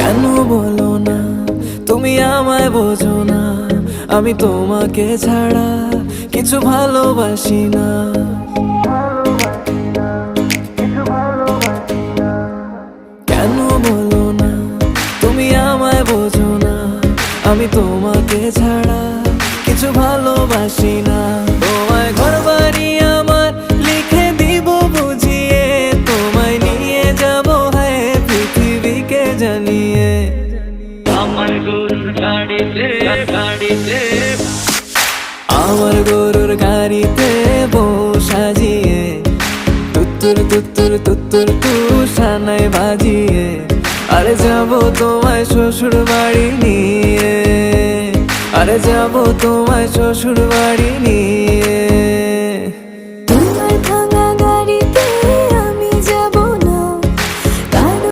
কেন বলো না তুমি আমায় বোঝো না, আমি তোমাকে ছাড়া কিছু ভালোবাসি না। কেন বলো না তুমি আমায় বোঝো না, আমি তোমাকে ছাড়া কিছু ভালোবাসি না। তোমায় ঘর বাড়ি আমার লিখে দিব বুঝিয়ে, তোমায় নিয়ে যাব হ্যাঁ পৃথিবীকে জানিয়ে। আমার গরুর গাড়িতে গাড়িতে আমার গরুর গাড়িতে বউ সাজিয়ে, তুত্তুর তুত্তুর তুত্তুর তুষানায় বাজিয়ে, আরে যাব তোমায় শ্বশুর বাড়ি নিয়ে, আরে যাব তোমায় শ্বশুর বাড়ি নিয়ে।